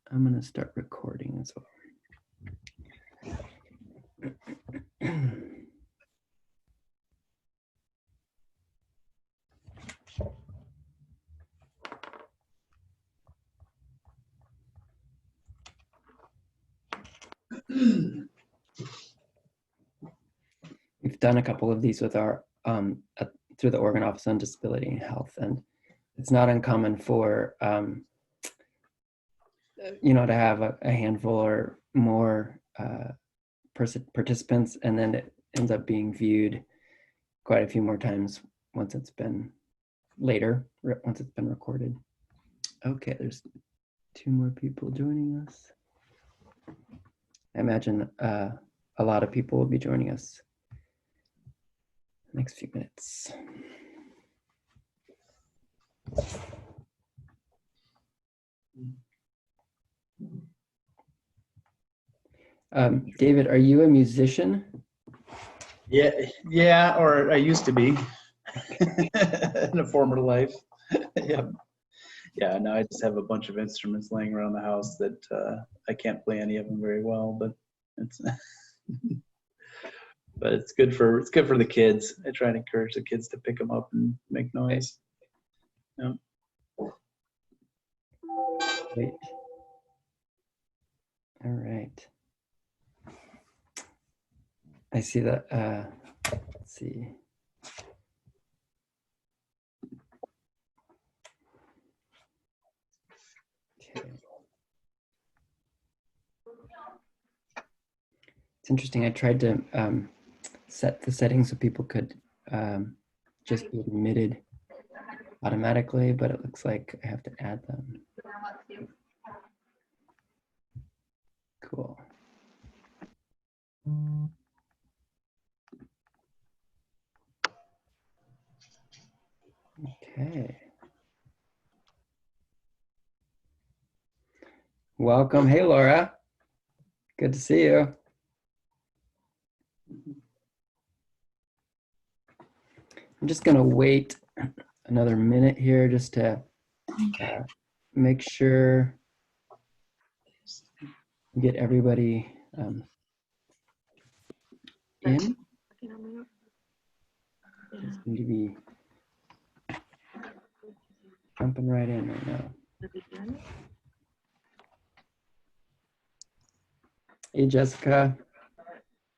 I'm going to start recording as well. We've done a couple of these with our through the Oregon Office on Disability and Health, and it's not uncommon for you know, to have a handful or more participants, and then it ends up being viewed quite a few more times once it's been once it's been recorded. Okay, there's 2 more people joining us. I imagine a lot of people will be joining us next few minutes. David, are you a musician? Yeah, or I used to be in a former life. Yeah, now I just have a bunch of instruments laying around the house that I can't play any of them very well, but it's but it's good for the kids. I try to encourage the kids to pick them up and make noise. Yeah. Great. All right. I see that. Let's see. Okay. It's interesting. I tried to set the settings so people could just be admitted automatically, but it looks like I have to add them. Cool. Okay. Welcome. Hey, Laura. Good to see you. I'm just going to wait another minute here just to make sure we get everybody in. Just need to be jumping right in right now. Hey, Jessica.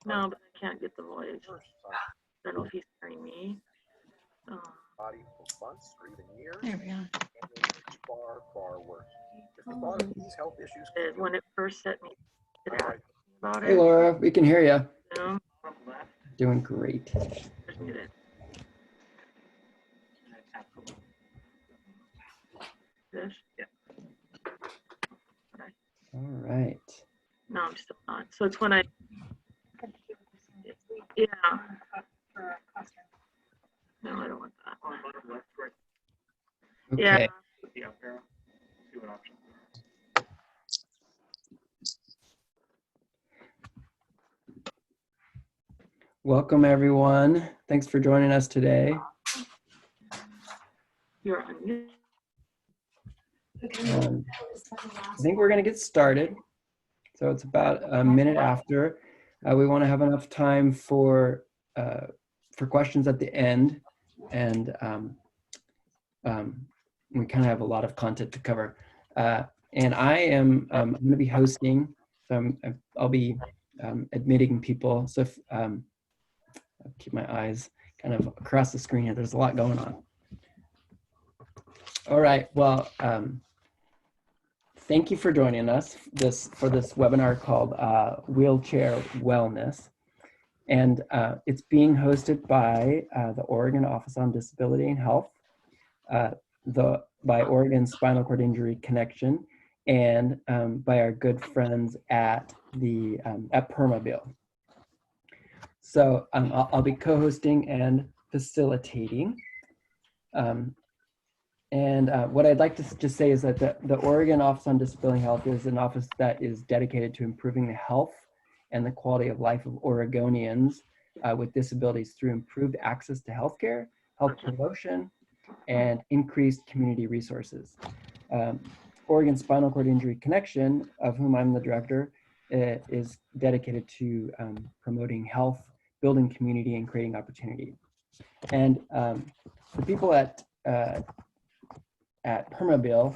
No, but I can't get the voice. I don't know if he's hearing me. Body for months or even years. There we go. Far worse. If the thought of these health issues When it first set me about Hey, it. Laura. We can hear you. No. Doing great. This? Yeah. All right. No, I'm still not. So it's when I. Yeah. No, I don't want that. Okay. Yeah. Welcome, everyone. Thanks for joining us today. You're on mute. I think we're going to get started. So it's about a minute after. We want to have enough time for questions at the end, and we kind of have a lot of content to cover. And I'm going to be hosting, so I'll be admitting people. So if, I'll keep my eyes kind of across the screen here. There's a lot going on. All right. Well, thank you for joining us for this webinar called Wheelchair Wellness. And it's being hosted by the Oregon Office on Disability and Health by Oregon Spinal Cord Injury Connection and by our good friends at Permobil. So I'll be co-hosting and facilitating. What I'd like to just say is that the Oregon Office on Disability Health is an office that is dedicated to improving the health and the quality of life of Oregonians with disabilities through improved access to healthcare, health promotion, and increased community resources. Oregon Spinal Cord Injury Connection, of whom I'm the director, is dedicated to promoting health, building community, and creating opportunity. And the people at Permobil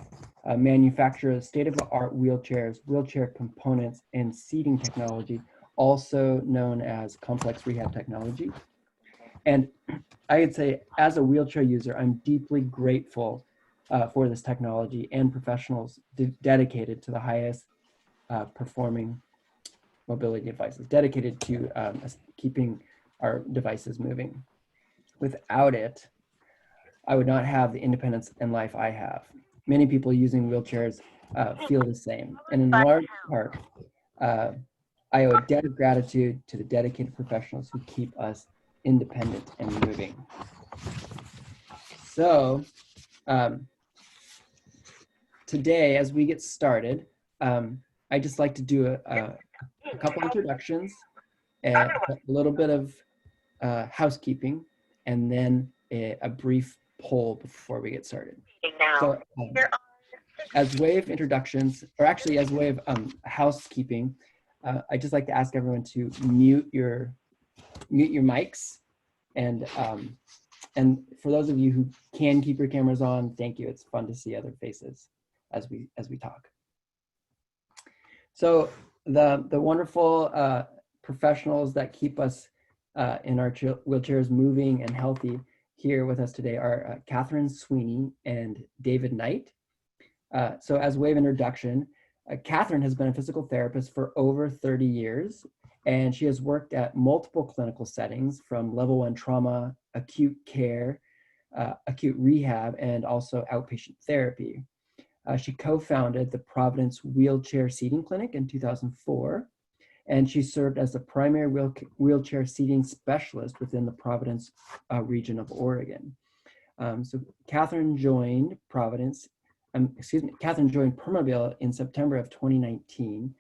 manufacture state-of-the-art wheelchairs, wheelchair components, and seating technology, also known as complex rehab technology. And I would say, as a wheelchair user, I'm deeply grateful for this technology and professionals dedicated to the highest performing mobility devices, dedicated to keeping our devices moving. Without it, I would not have the independence and life I have. Many people using wheelchairs feel the same. And in large part, I owe a debt of gratitude to the dedicated professionals who keep us independent and moving. So today, as we get started, I just like to do a couple introductions, a little bit of housekeeping, and then a brief poll before we get started. So as way of introductions, or actually as way of housekeeping, I just like to ask everyone to mute your mics, and for those of you who can keep your cameras on, thank you. It's fun to see other faces as we talk. So the wonderful professionals that keep us in our wheelchairs moving and healthy here with us today are Catherine Sweeney and David Knight. So as way of introduction, Catherine has been a physical therapist for over 30 years, and she has worked at multiple clinical settings from level 1 trauma, acute care, acute rehab, and also outpatient therapy. She co-founded the Providence Wheelchair Seating Clinic in 2004, and she served as the primary wheelchair seating specialist within the Providence region of Oregon. So Catherine joined Catherine joined Permobil in September of 2019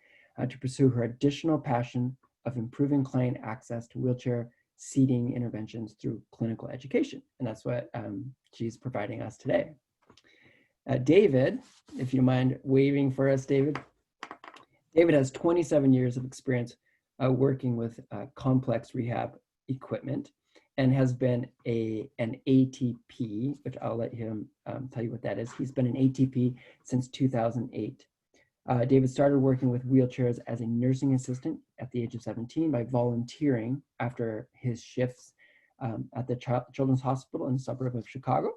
to pursue her additional passion of improving client access to wheelchair seating interventions through clinical education. And that's what she's providing us today. David, if you don't mind waving for us, David. David has 27 years of experience working with complex rehab equipment and has been an ATP, which I'll let him tell you what that is. He's been an ATP since 2008. David started working with wheelchairs as a nursing assistant at the age of 17 by volunteering after his shifts at the Children's Hospital in the suburb of Chicago.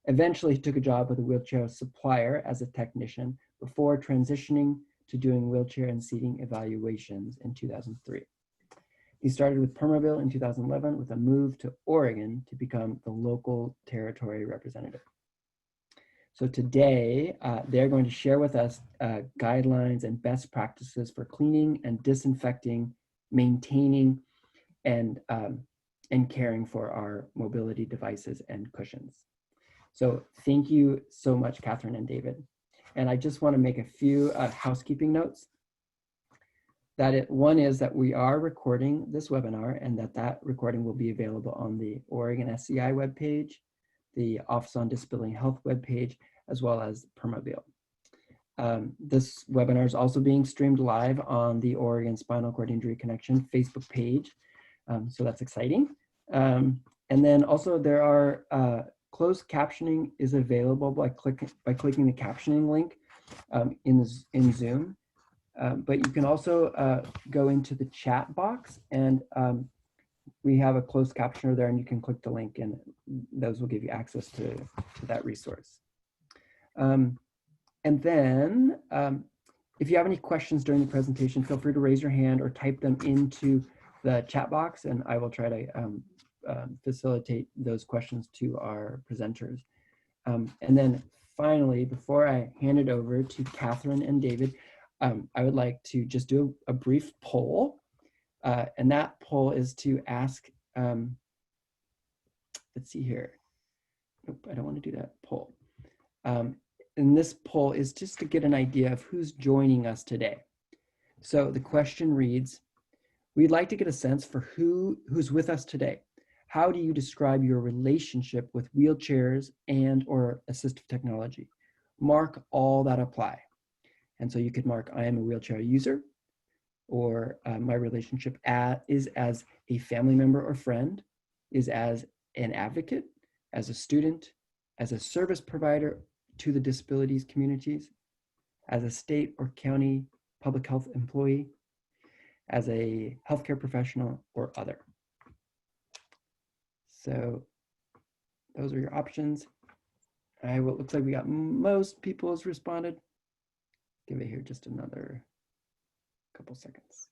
Eventually, he took a job with a wheelchair supplier as a technician before transitioning to doing wheelchair and seating evaluations in 2003. He started with Permobil in 2011 with a move to Oregon to become the local territory representative. So today, they're going to share with us guidelines and best practices for cleaning and disinfecting, maintaining, and caring for our mobility devices and cushions. So thank you so much, Catherine and David. And I just want to make a few housekeeping notes. One is that we are recording this webinar, and that recording will be available on the Oregon SCI webpage, the Office on Disability Health webpage, as well as Permobil. This webinar is also being streamed live on the Oregon Spinal Cord Injury Connection Facebook page, so that's exciting. And then also there are closed captioning is available by clicking the captioning link in Zoom. But you can also go into the chat box, and we have a closed captioner there, and you can click the link, and those will give you access to that resource. And then if you have any questions during the presentation, feel free to raise your hand or type them into the chat box, and I will try to facilitate those questions to our presenters. And then finally, before I hand it over to Catherine and David, I would like to just do a brief poll. And that poll is to ask, let's see here. Nope, I don't want to do that poll. And this poll is just to get an idea of who's joining us today. So the question reads, we'd like to get a sense for who's with us today. How do you describe your relationship with wheelchairs and or assistive technology? Mark all that apply. And so you could mark, I am a wheelchair user, or my relationship is as a family member or friend, is as an advocate, as a student, as a service provider to the disabilities communities, as a state or county public health employee, as a healthcare professional, or other. So those are your options. It looks like we got most people has responded. Give it here just another couple seconds.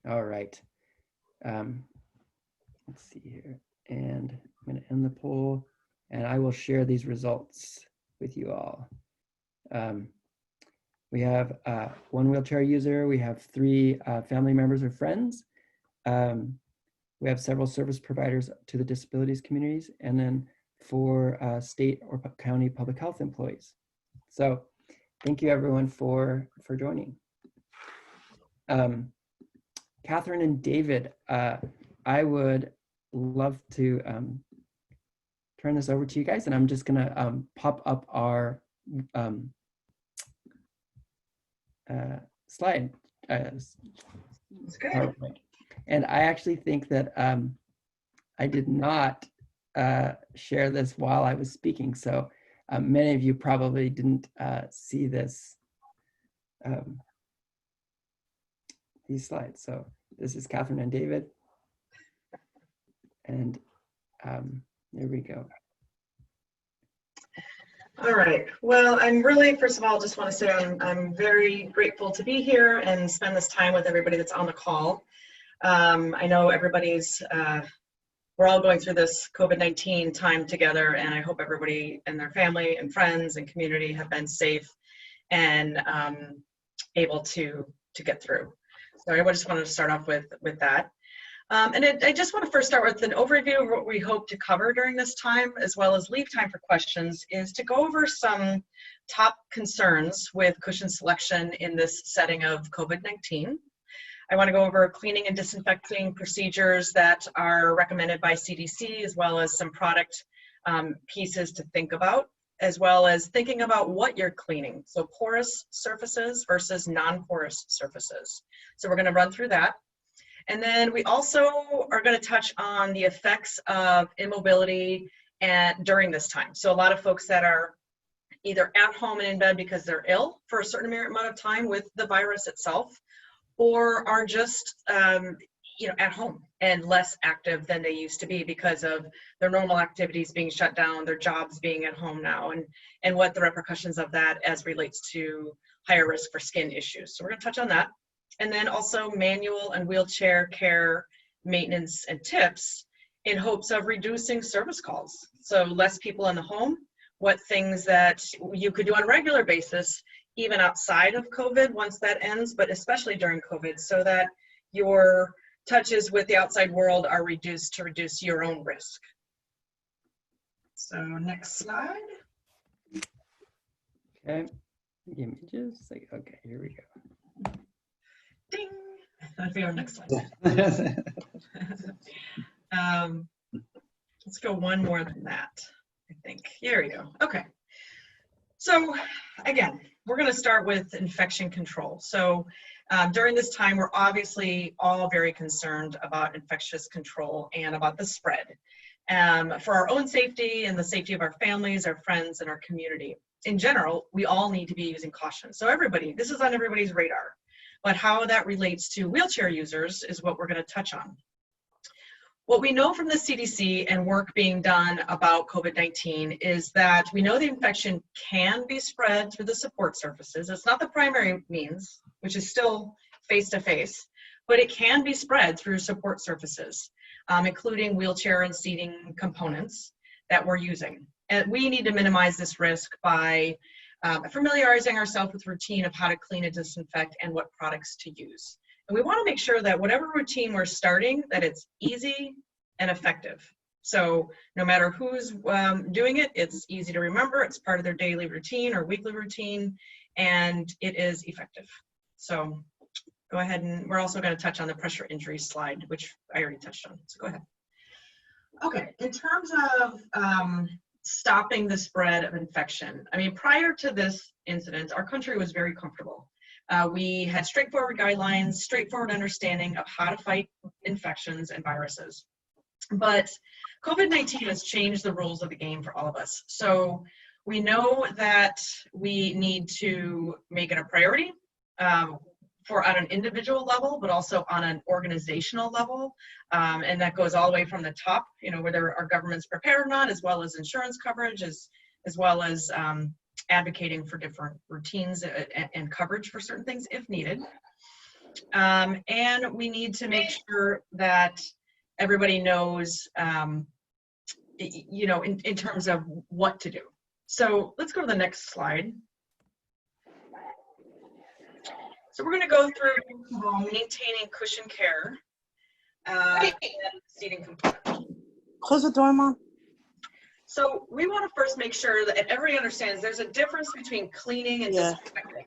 All right. Let's see here. And I'm going to end the poll, and I will share these results with you all. We have one wheelchair user. We have 3 family members or friends. We have several service providers to the disabilities communities, and then 4 state or county public health employees. So thank you everyone for joining. Catherine and David, I would love to turn this over to you guys, and I'm just gonna pop up our slide. That's good. PowerPoint. And I actually think that I did not share this while I was speaking, so many of you probably didn't see this, these slides. So this is Catherine and David, and there we go. All right. Well, I'm really, first of all, just want to say I'm very grateful to be here and spend this time with everybody that's on the call. I know everybody's, we're all going through this COVID-19 time together, and I hope everybody and their family and friends and community have been safe and able to get through. So I just wanted to start off with that. I just want to first start with an overview of what we hope to cover during this time, as well as leave time for questions, is to go over some top concerns with cushion selection in this setting of COVID-19. I want to go over cleaning and disinfecting procedures that are recommended by CDC, as well as some product pieces to think about, as well as thinking about what you're cleaning. So porous surfaces versus non-porous surfaces. So we're going to run through that. And then we also are going to touch on the effects of immobility during this time. So a lot of folks that are either at home and in bed because they're ill for a certain amount of time with the virus itself, or are just at home and less active than they used to be because of their normal activities being shut down, their jobs being at home now, and what the repercussions of that as relates to higher risk for skin issues. So we're going to touch on that. And then also manual and wheelchair care, maintenance, and tips in hopes of reducing service calls. So less people in the home, what things that you could do on a regular basis, even outside of COVID once that ends, but especially during COVID, so that your touches with the outside world are reduced to reduce your own risk. So next slide. Okay, give me just a second. Okay, here we go. Ding. That'd be our next slide. Let's go one more than that, I think. Here we go. Okay. So again, we're going to start with infection control. So during this time, we're obviously all very concerned about infectious control and about the spread for our own safety and the safety of our families, our friends, and our community. In general, we all need to be using caution. So everybody, this is on everybody's radar. But how that relates to wheelchair users is what we're going to touch on. What we know from the CDC and work being done about COVID-19 is that we know the infection can be spread through the support surfaces. It's not the primary means, which is still face-to-face, but it can be spread through support surfaces. including wheelchair and seating components that we're using. And we need to minimize this risk by familiarizing ourselves with routine of how to clean and disinfect and what products to use. And we want to make sure that whatever routine we're starting, that it's easy and effective. So no matter who's doing it, it's easy to remember, it's part of their daily routine or weekly routine, and it is effective. So go ahead, and we're also going to touch on the pressure injury slide, which I already touched on, so go ahead. Okay, in terms of stopping the spread of infection, I mean, prior to this incident, our country was very comfortable. We had straightforward guidelines, straightforward understanding of how to fight infections and viruses. But COVID-19 has changed the rules of the game for all of us. So we know that we need to make it a priority for on an individual level, but also on an organizational level. And that goes all the way from the top, you know, whether our government's prepared or not, as well as insurance coverage, as well as advocating for different routines and coverage for certain things if needed. And we need to make sure that everybody knows, you know, in terms of what to do. So let's go to the next slide. So we're going to go through maintaining cushion care and seating components. Close the door, Mom. So we want to first make sure that everybody understands there's a difference between cleaning and disinfecting.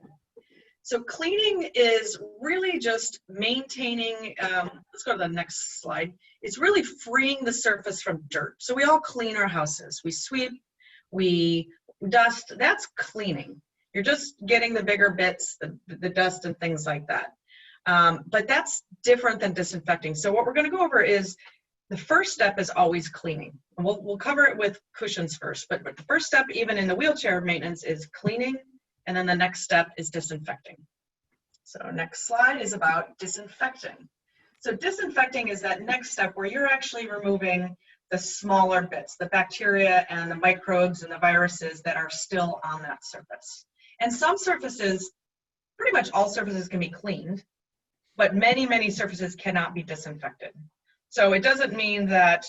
So cleaning is really just maintaining, let's go to the next slide. It's really freeing the surface from dirt. So we all clean our houses. We sweep, we dust, that's cleaning. You're just getting the bigger bits, the dust and things like that. But that's different than disinfecting. So what we're going to go over is the first step is always cleaning. And we'll cover it with cushions first, but the first step, even in the wheelchair maintenance, is cleaning, and then the next step is disinfecting. So next slide is about disinfecting. So disinfecting is that next step where you're actually removing the smaller bits, the bacteria and the microbes and the viruses that are still on that surface. And some surfaces, pretty much all surfaces can be cleaned, but many, many surfaces cannot be disinfected. So it doesn't mean that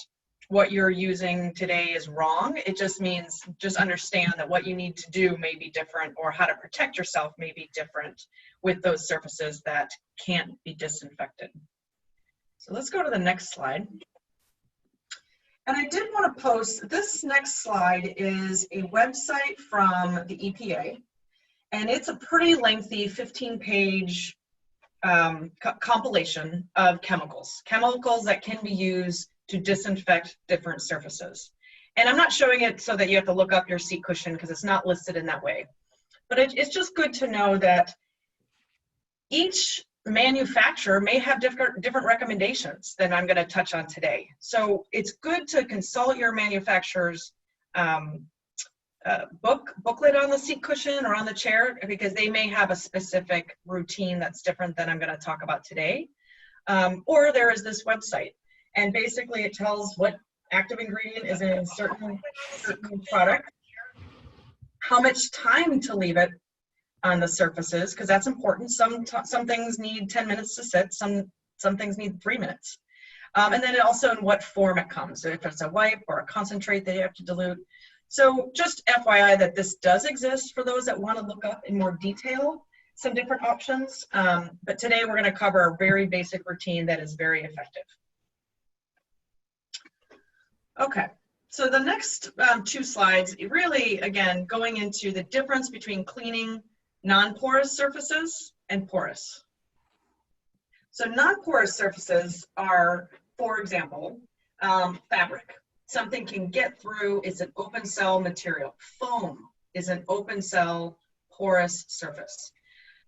what you're using today is wrong. It just means, just understand that what you need to do may be different, or how to protect yourself may be different with those surfaces that can't be disinfected. So let's go to the next slide. And I did want to post, this next slide is a website from the EPA, and it's a pretty lengthy 15-page compilation of chemicals that can be used to disinfect different surfaces. And I'm not showing it so that you have to look up your seat cushion, because it's not listed in that way. But it's just good to know that each manufacturer may have different recommendations than I'm going to touch on today. So it's good to consult your manufacturer's booklet on the seat cushion or on the chair, because they may have a specific routine that's different than I'm going to talk about today. Or there is this website, and basically it tells what active ingredient is in certain product, how much time to leave it on the surfaces, because that's important. Some things need 10 minutes to sit, some things need 3 minutes. And then also in what form it comes, so if it's a wipe or a concentrate that you have to dilute. So just FYI that this does exist for those that want to look up in more detail some different options. But today we're going to cover a very basic routine that is very effective. Okay, so the next 2 slides, really, again, going into the difference between cleaning non-porous surfaces and porous. So non-porous surfaces are, for example, fabric. Something can get through, it's an open cell material. Foam is an open cell porous surface.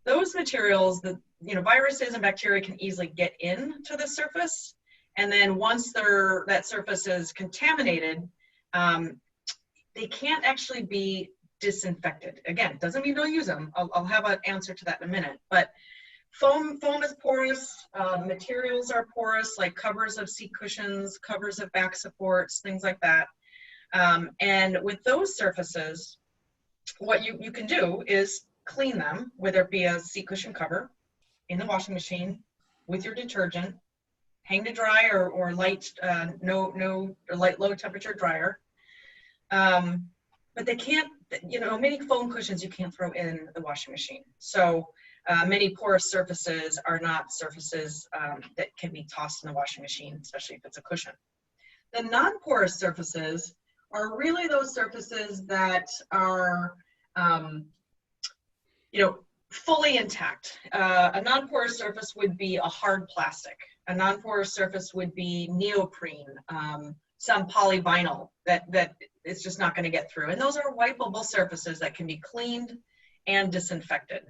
Those materials, viruses and bacteria can easily get into the surface. And then once that surface is contaminated, they can't actually be disinfected. Again, doesn't mean don't use them. I'll have an answer to that in a minute. But foam is porous. Materials are porous, like covers of seat cushions, covers of back supports, things like that. And with those surfaces, what you can do is clean them, whether it be a seat cushion cover in the washing machine with your detergent, hang to dry or light, low temperature dryer. But they can't, many foam cushions you can't throw in the washing machine. So many porous surfaces are not surfaces that can be tossed in the washing machine, especially if it's a cushion. The non-porous surfaces are really those surfaces that are, fully intact. A non-porous surface would be a hard plastic. A non-porous surface would be neoprene, some polyvinyl that it's just not going to get through. And those are wipeable surfaces that can be cleaned and disinfected.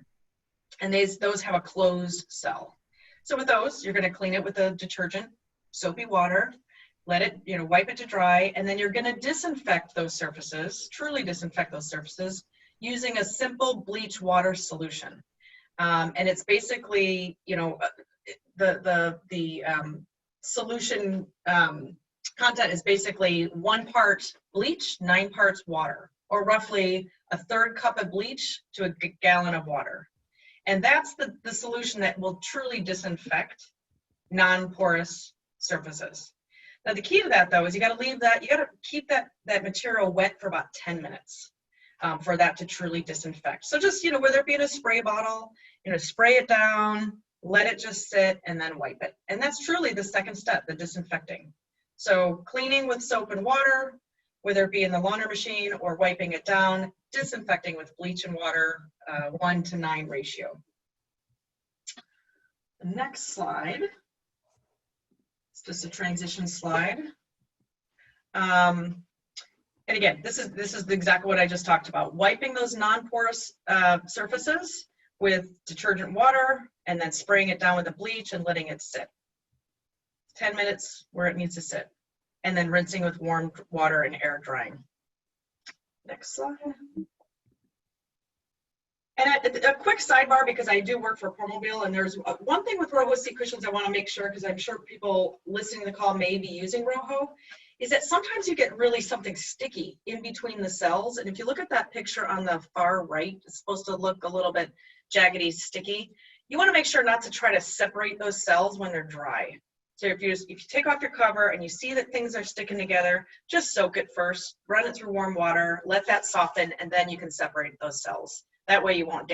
And those have a closed cell. So with those, you're going to clean it with a detergent, soapy water, let it, wipe it to dry, and then you're going to disinfect those surfaces, truly disinfect those surfaces, using a simple bleach water solution. And it's basically, the solution content is basically 1 part bleach, 9 parts water, or roughly a 1/3 cup of bleach to a gallon of water. And that's the solution that will truly disinfect non-porous surfaces. Now the key to that though is you got to keep that material wet for about 10 minutes for that to truly disinfect. So just, whether it be in a spray bottle, spray it down, let it just sit, and then wipe it. And that's truly the second step, the disinfecting. So cleaning with soap and water, whether it be in the laundry machine or wiping it down, disinfecting with bleach and water, 1:9 ratio. The next slide, it's just a transition slide. And again, this is exactly what I just talked about. Wiping those non-porous surfaces with detergent water and then spraying it down with the bleach and letting it sit. 10 minutes where it needs to sit. And then rinsing with warm water and air drying. Next slide. And a quick sidebar, because I do work for Permobil, and there's one thing with RoHo cushions I want to make sure, because I'm sure people listening to the call may be using RoHo, is that sometimes you get really something sticky in between the cells. And if you look at that picture on the far right, it's supposed to look a little bit jaggedy, sticky. You want to make sure not to try to separate those cells when they're dry. So if you take off your cover and you see that things are sticking together, just soak it first, run it through warm water, let that soften, and then you can separate those cells. That way you won't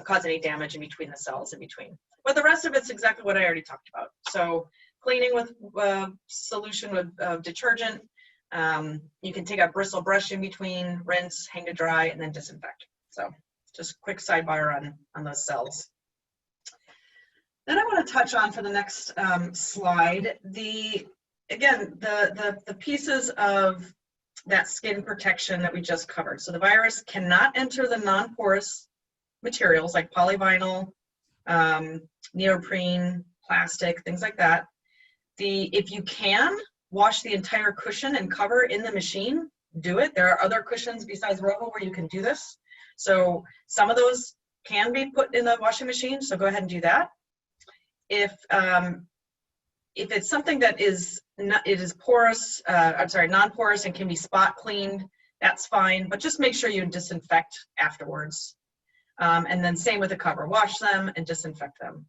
cause any damage in between the cells in between. But the rest of it's exactly what I already talked about. So cleaning with solution with detergent. You can take a bristle brush in between, rinse, hang to dry, and then disinfect. So just quick sidebar on those cells. Then I want to touch on, for the next slide, the pieces of that skin protection that we just covered. So the virus cannot enter the non-porous materials like polyvinyl, neoprene, plastic, things like that. If you can, wash the entire cushion and cover in the machine, do it. There are other cushions besides RoHo where you can do this. So some of those can be put in the washing machine, so go ahead and do that. If it's something that is porous, non-porous and can be spot cleaned, that's fine, but just make sure you disinfect afterwards. And then same with the cover, wash them and disinfect them.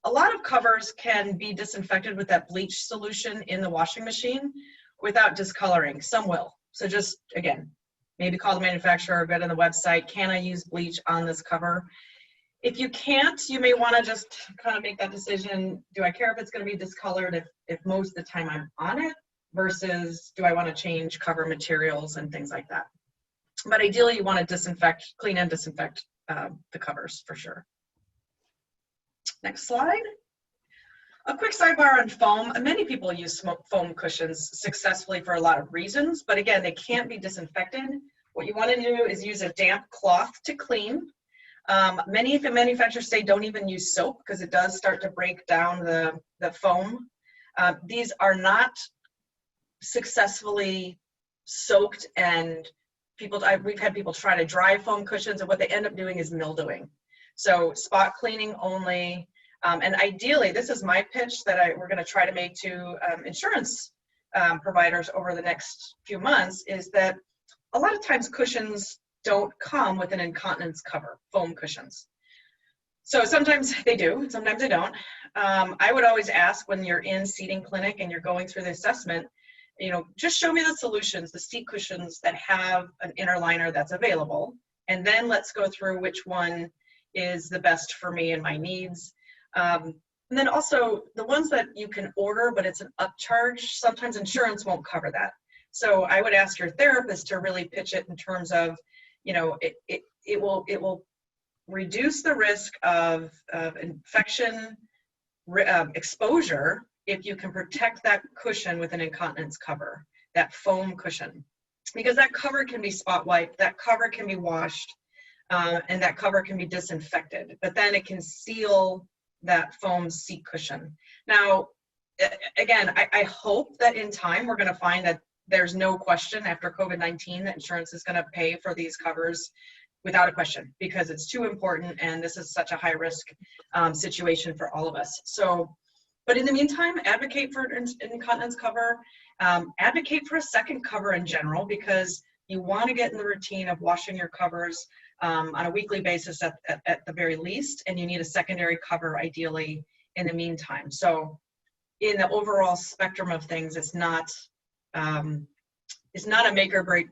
A lot of covers can be disinfected with that bleach solution in the washing machine without discoloring. Some will. So just, again, maybe call the manufacturer or go to the website, can I use bleach on this cover? If you can't, you may want to just kind of make that decision. Do I care if it's going to be discolored if most of the time I'm on it, versus do I want to change cover materials and things like that? But ideally, you want to clean and disinfect the covers for sure. Next slide. A quick sidebar on foam. Many people use foam cushions successfully for a lot of reasons, but again, they can't be disinfected. What you want to do is use a damp cloth to clean. Many manufacturers say don't even use soap because it does start to break down the foam. These are not successfully soaked, and we've had people try to dry foam cushions, and what they end up doing is mildewing. So spot cleaning only, and ideally, this is my pitch that we're going to try to make to insurance providers over the next few months, is that a lot of times cushions don't come with an incontinence cover, foam cushions. So sometimes they do, sometimes they don't. I would always ask when you're in seating clinic and you're going through the assessment, you know, just show me the solutions, the seat cushions that have an inner liner that's available. And then let's go through which one is the best for me and my needs. And then also the ones that you can order, but it's an upcharge, sometimes insurance won't cover that. So I would ask your therapist to really pitch it in terms of, you know, it will reduce the risk of infection exposure if you can protect that cushion with an incontinence cover, that foam cushion, because that cover can be spot wiped, that cover can be washed, and that cover can be disinfected, but then it can seal that foam seat cushion. Now, again, I hope that in time we're going to find that there's no question after COVID-19 that insurance is going to pay for these covers without a question, because it's too important and this is such a high risk situation for all of us. So, but in the meantime, advocate for an incontinence cover, advocate for a second cover in general, because you want to get in the routine of washing your covers on a weekly basis at the very least, and you need a secondary cover ideally in the meantime. So in the overall spectrum of things, it's not a make or break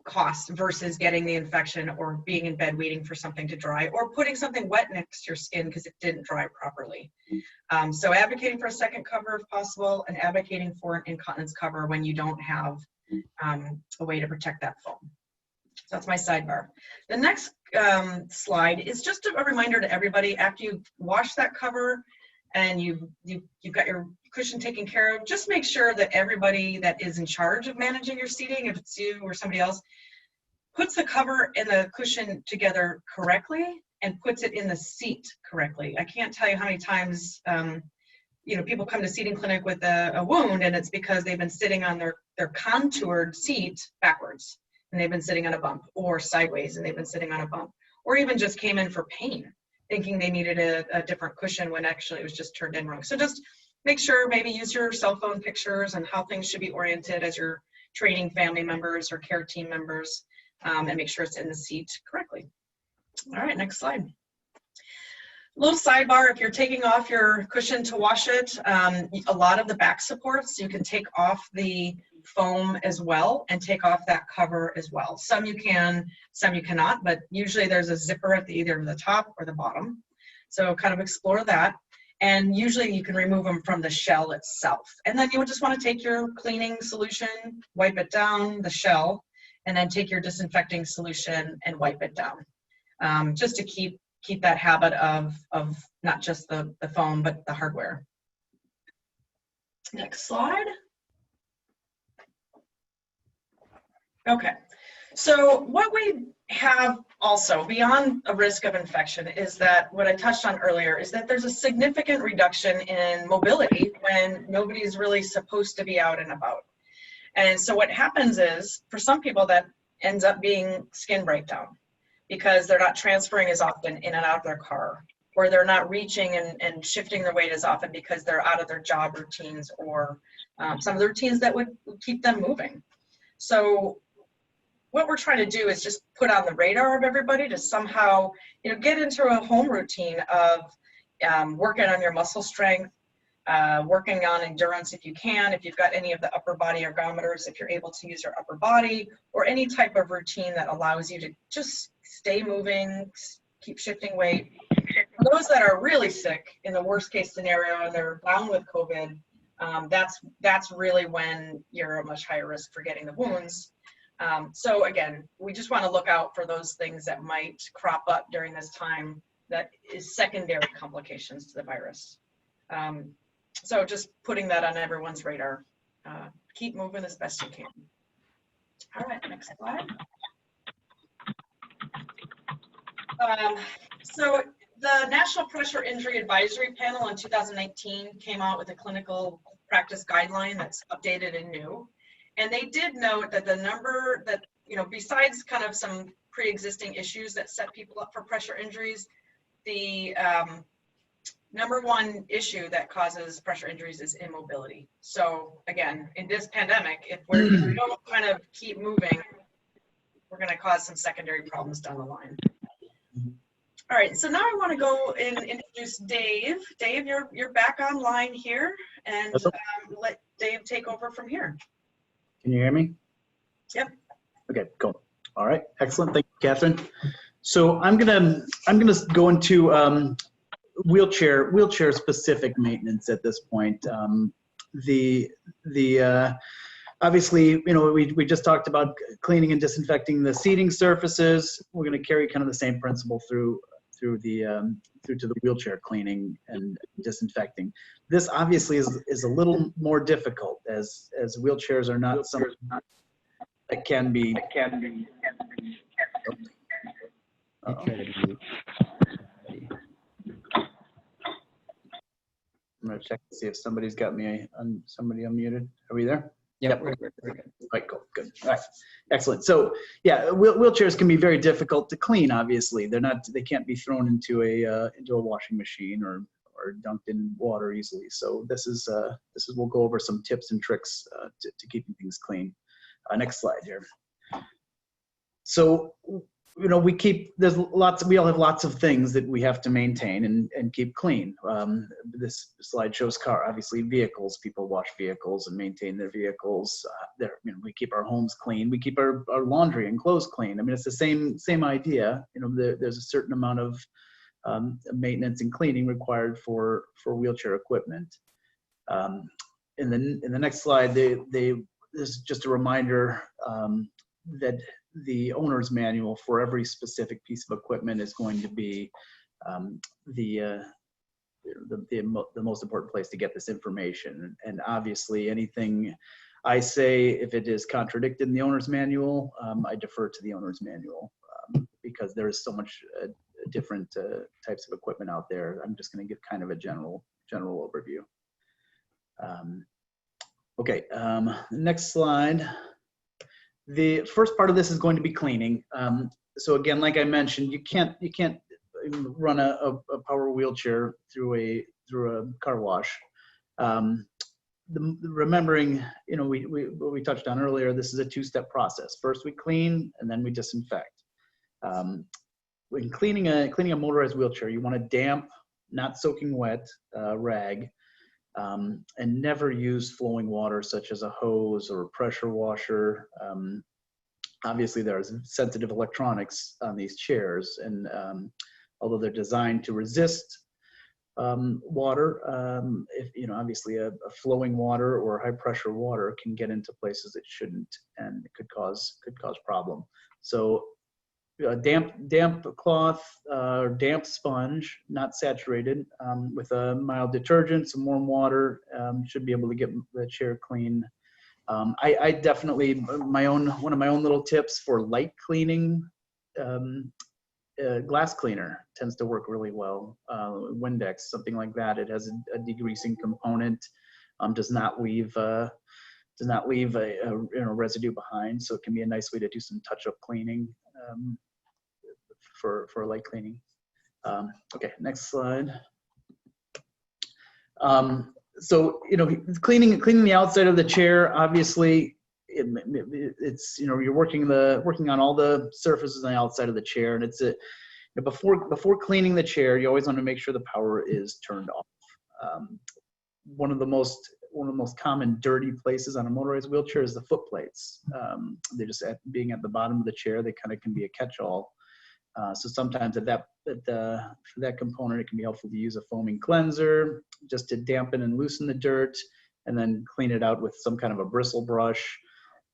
cost versus getting the infection or being in bed waiting for something to dry or putting something wet next to your skin because it didn't dry properly. So advocating for a second cover if possible, and advocating for an incontinence cover when you don't have a way to protect that foam. So that's my sidebar. The next slide is just a reminder to everybody, after you wash that cover and you've got your cushion taken care of, just make sure that everybody that is in charge of managing your seating, if it's you or somebody else, puts the cover and the cushion together correctly and puts it in the seat correctly. I can't tell you how many times you know, people come to seating clinic with a wound, and it's because they've been sitting on their contoured seat backwards, and they've been sitting on a bump, or sideways and they've been sitting on a bump, or even just came in for pain thinking they needed a different cushion when actually it was just turned in wrong. So just make sure, maybe use your cell phone pictures and how things should be oriented as you're training family members or care team members, and make sure it's in the seat correctly. All right, next slide. Little sidebar, if you're taking off your cushion to wash it, a lot of the back supports, you can take off the foam as well and take off that cover as well. Some you can, some you cannot, but usually there's a zipper at either the top or the bottom. So kind of explore that. And usually you can remove them from the shell itself. And then you just want to take your cleaning solution, wipe it down the shell, and then take your disinfecting solution and wipe it down, just to keep that habit of not just the foam, but the hardware. Next slide. Okay, so what we have also beyond a risk of infection is that what I touched on earlier is that there's a significant reduction in mobility when nobody's really supposed to be out and about. And so what happens is, for some people, that ends up being skin breakdown, because they're not transferring as often in and out of their car, or they're not reaching and shifting their weight as often because they're out of their job routines, or some of the routines that would keep them moving. So what we're trying to do is just put on the radar of everybody to somehow, you know, get into a home routine of working on your muscle strength, working on endurance if you can, if you've got any of the upper body ergometers, if you're able to use your upper body, or any type of routine that allows you to just stay moving, keep shifting weight. For those that are really sick, in the worst case scenario, and they're down with COVID, that's really when you're at much higher risk for getting the wounds. So again, we just want to look out for those things that might crop up during this time that is secondary complications to the virus. So just putting that on everyone's radar. Keep moving as best you can. All right, next slide. So the National Pressure Injury Advisory Panel in 2019 came out with a clinical practice guideline that's updated and new. And they did note that the number that, you know, besides kind of some pre-existing issues that set people up for pressure injuries, the number one issue that causes pressure injuries is immobility. So again, in this pandemic, if we don't kind of keep moving, we're going to cause some secondary problems down the line. All right, so now I want to go and introduce Dave. Dave, you're back online here, and let Dave take over from here. Can you hear me? Yep. Okay, cool. All right, excellent. Thank you, Catherine. So I'm gonna go into wheelchair specific maintenance at this point. Obviously, you know, we just talked about cleaning and disinfecting the seating surfaces. We're going to carry kind of the same principle through to the wheelchair cleaning and disinfecting. This obviously is a little more difficult as wheelchairs are not something that can be. I try to mute. I'm going to check to see if somebody's got me somebody unmuted. Are we there? Yep, we're good. We're good. All right, cool, good. All right, excellent. So yeah, wheelchairs can be very difficult to clean. Obviously, they can't be thrown into a washing machine or dunked in water easily. So we'll go over some tips and tricks to keeping things clean. Next slide here. So, you know, we all have lots of things that we have to maintain and keep clean. This slide shows obviously vehicles. People wash vehicles and maintain their vehicles. We keep our homes clean. We keep our laundry and clothes clean. I mean, it's the same idea. You know, there's a certain amount of maintenance and cleaning required for wheelchair equipment. In the next slide, this is just a reminder that the owner's manual for every specific piece of equipment is going to be the most important place to get this information. And obviously, anything I say, if it is contradicted in the owner's manual, I defer to the owner's manual because there is so much different types of equipment out there. I'm just going to give kind of a general overview. Okay, next slide. The first part of this is going to be cleaning. So again, like I mentioned, you can't run a power wheelchair through a car wash. Remembering, you know, what we touched on earlier, this is a two-step process. First we clean and then we disinfect. When cleaning a motorized wheelchair, you want a damp, not soaking wet rag. And never use flowing water such as a hose or a pressure washer. Obviously, there's sensitive electronics on these chairs, and although they're designed to resist water, obviously a flowing water or high pressure water can get into places it shouldn't, and it could cause problem. So a damp cloth or damp sponge, not saturated, with a mild detergent, some warm water, should be able to get the chair clean. I definitely, one of my own little tips for light cleaning, glass cleaner tends to work really well. Windex, something like that. It has a degreasing component, does not leave a residue behind, so it can be a nice way to do some touch-up cleaning. For light cleaning. Okay, next slide. So, you know, cleaning the outside of the chair, obviously, it's, you know, you're working on all the surfaces on the outside of the chair, and before cleaning the chair, you always want to make sure the power is turned off. One of the most common dirty places on a motorized wheelchair is the foot plates. They're just being at the bottom of the chair, they kind of can be a catch-all. So sometimes for that component, it can be helpful to use a foaming cleanser just to dampen and loosen the dirt, and then clean it out with some kind of a bristle brush.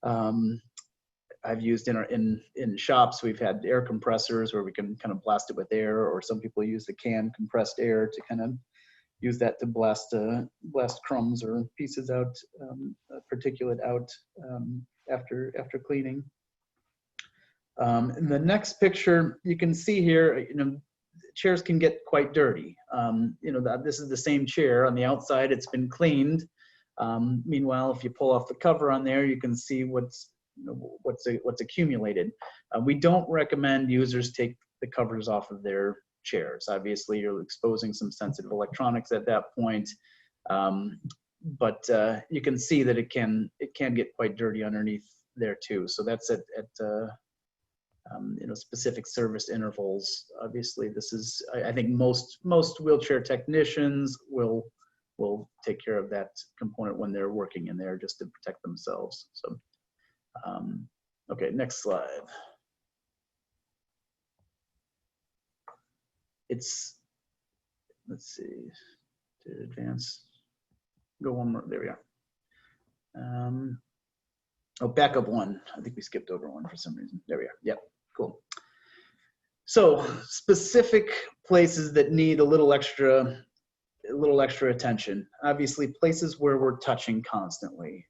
I've used in shops, we've had air compressors where we can kind of blast it with air, or some people use the can compressed air to kind of use that to blast crumbs or pieces out, particulate out after cleaning. In the next picture, you can see here, you know, chairs can get quite dirty. You know, this is the same chair. On the outside, it's been cleaned. Meanwhile, if you pull off the cover on there, you can see what's accumulated. We don't recommend users take the covers off of their chairs. Obviously, you're exposing some sensitive electronics at that point. But you can see that it can get quite dirty underneath there too. So that's specific service intervals. Obviously, this is, I think most wheelchair technicians will take care of that component when they're working in there just to protect themselves. So, okay, next slide. Let's see, to advance, go one more, there we go. Oh, back up one. I think we skipped over one for some reason. There we are. Yep, cool. So specific places that need a little extra attention. Obviously, places where we're touching constantly.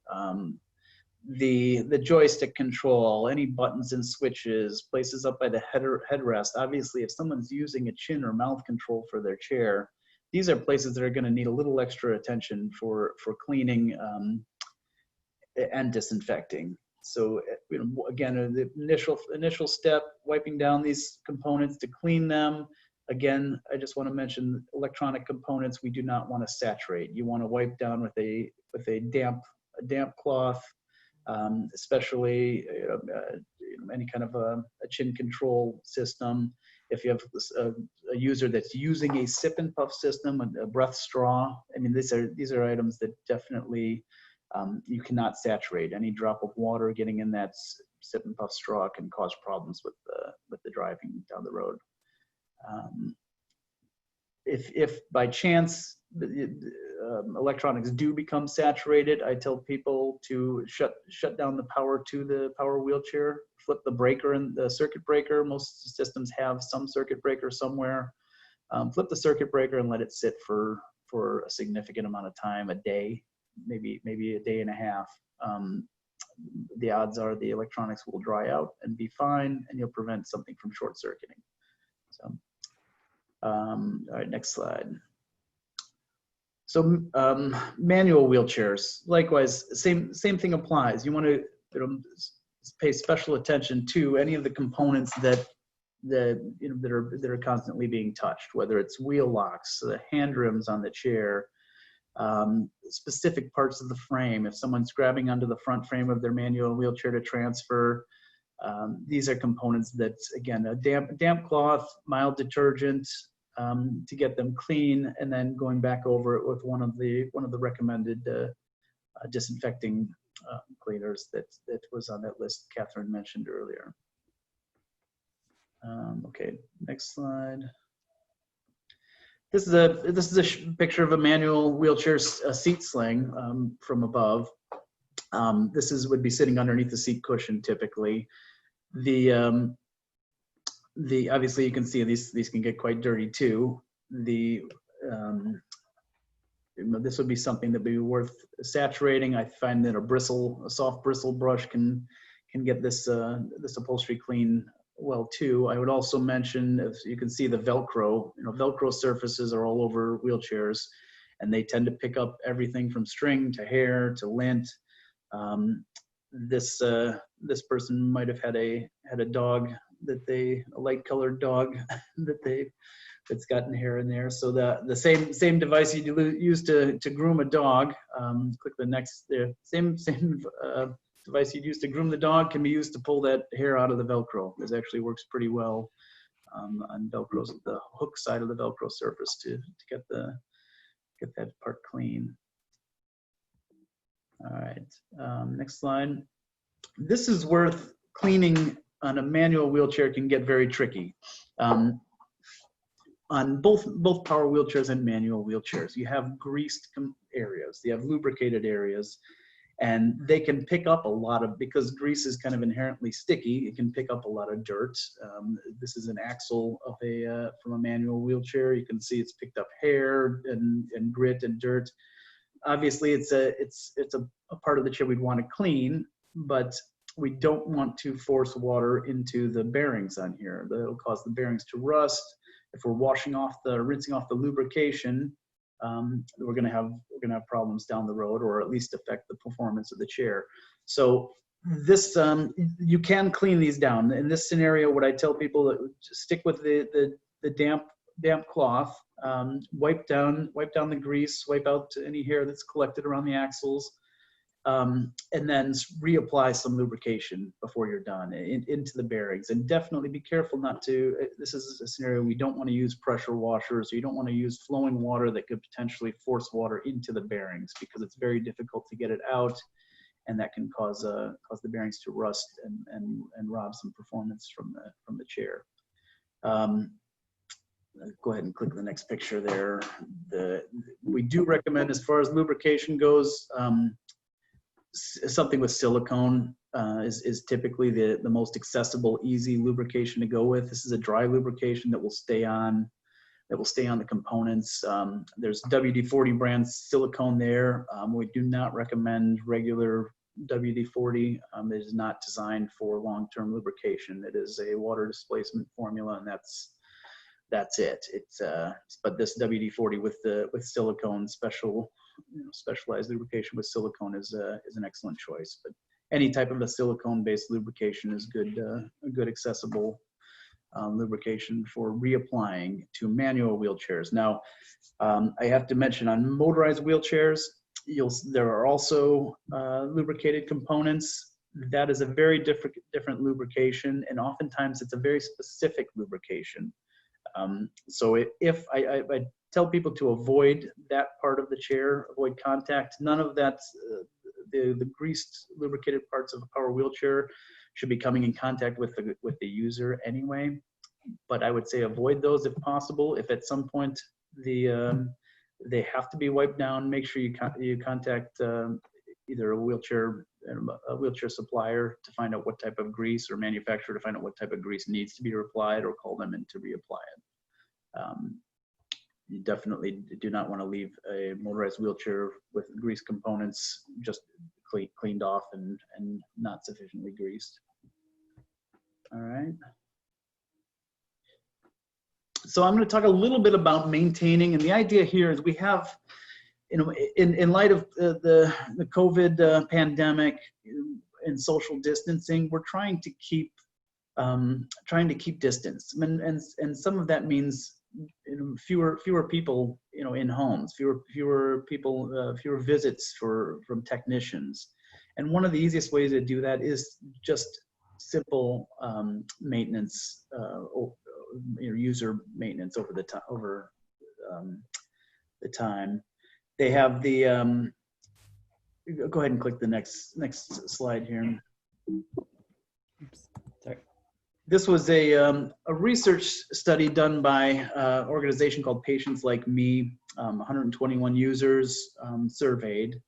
The joystick control, any buttons and switches, places up by the headrest. Obviously, if someone's using a chin or mouth control for their chair, these are places that are going to need a little extra attention for cleaning and disinfecting. So again, the initial step, wiping down these components to clean them. Again, I just want to mention electronic components we do not want to saturate. You want to wipe down with a damp cloth, especially any kind of a chin control system. If you have a user that's using a sip and puff system, a breath straw, I mean, these are items that definitely you cannot saturate. Any drop of water getting in that sip and puff straw can cause problems with the driving down the road. If by chance electronics do become saturated, I tell people to shut down the power to the power wheelchair, flip the breaker and the circuit breaker. Most systems have some circuit breaker somewhere. Flip the circuit breaker and let it sit for a significant amount of time, a day, maybe a day and a half. The odds are the electronics will dry out and be fine, and you'll prevent something from short circuiting. So, all right, next slide. So manual wheelchairs, likewise, same thing applies. You want to pay special attention to any of the components that are constantly being touched, whether it's wheel locks, the hand rims on the chair, specific parts of the frame. If someone's grabbing onto the front frame of their manual wheelchair to transfer, these are components that, again, a damp cloth, mild detergent to get them clean, and then going back over it with one of the recommended disinfecting cleaners that was on that list Catherine mentioned earlier. Okay, next slide. This is a picture of a manual wheelchair seat sling from above. This would be sitting underneath the seat cushion typically. Obviously you can see these can get quite dirty too. This would be something that would be worth saturating. I find that a soft bristle brush can get this upholstery clean well too. I would also mention, if you can see the Velcro, Velcro surfaces are all over wheelchairs, and they tend to pick up everything from string to hair to lint. This person might have had a dog a light colored dog that's gotten hair in there. So the same device you use to groom a dog, click the next there, same device you'd use to groom the dog can be used to pull that hair out of the Velcro. This actually works pretty well on Velcros, the hook side of the Velcro surface to get that part clean. All right, next slide. This is worth cleaning on a manual wheelchair can get very tricky. On both power wheelchairs and manual wheelchairs, you have greased areas, you have lubricated areas, and they can pick up a lot of, because grease is kind of inherently sticky, it can pick up a lot of dirt. This is an axle of from a manual wheelchair. You can see it's picked up hair and grit and dirt. Obviously, it's a part of the chair we'd want to clean, but we don't want to force water into the bearings on here. That'll cause the bearings to rust. If we're rinsing off the lubrication, we're gonna have problems down the road, or at least affect the performance of the chair. So this you can clean these down. In this scenario, what I tell people, that stick with the damp cloth, wipe down the grease, wipe out any hair that's collected around the axles, and then reapply some lubrication before you're done into the bearings. And definitely be careful not to, this is a scenario we don't want to use pressure washers, or you don't want to use flowing water that could potentially force water into the bearings, because it's very difficult to get it out, and that can cause the bearings to rust and rob some performance from the chair. Go ahead and click the next picture there. We do recommend, as far as lubrication goes, something with silicone is typically the most accessible, easy lubrication to go with. This is a dry lubrication that will stay on the components. There's WD-40 brand silicone there. We do not recommend regular WD-40. It is not designed for long-term lubrication. It is a water displacement formula, and that's it. But this WD-40 with silicone, specialized lubrication with silicone is an excellent choice. But any type of a silicone-based lubrication is good, a good accessible lubrication for reapplying to manual wheelchairs. Now, I have to mention, on motorized wheelchairs, there are also lubricated components. That is a very different lubrication, and oftentimes it's a very specific lubrication. So if I tell people to avoid that part of the chair, avoid contact. None of that, the greased lubricated parts of a power wheelchair should be coming in contact with the user anyway. But I would say avoid those if possible. If at some point they have to be wiped down, make sure you contact either a wheelchair supplier to find out what type of grease, or manufacturer to find out what type of grease needs to be applied, or call them in to reapply it. You definitely do not want to leave a motorized wheelchair with grease components just cleaned off and not sufficiently greased. All right. So I'm going to talk a little bit about maintaining, and the idea here is we have, in light of the COVID pandemic and social distancing, we're trying to keep distance, and some of that means fewer people in homes, fewer people, fewer visits from technicians. And one of the easiest ways to do that is just simple maintenance, user maintenance over the time. They have the go ahead and click the next slide here. Oops, sorry. This was a research study done by an organization called Patients Like Me. 121 users surveyed,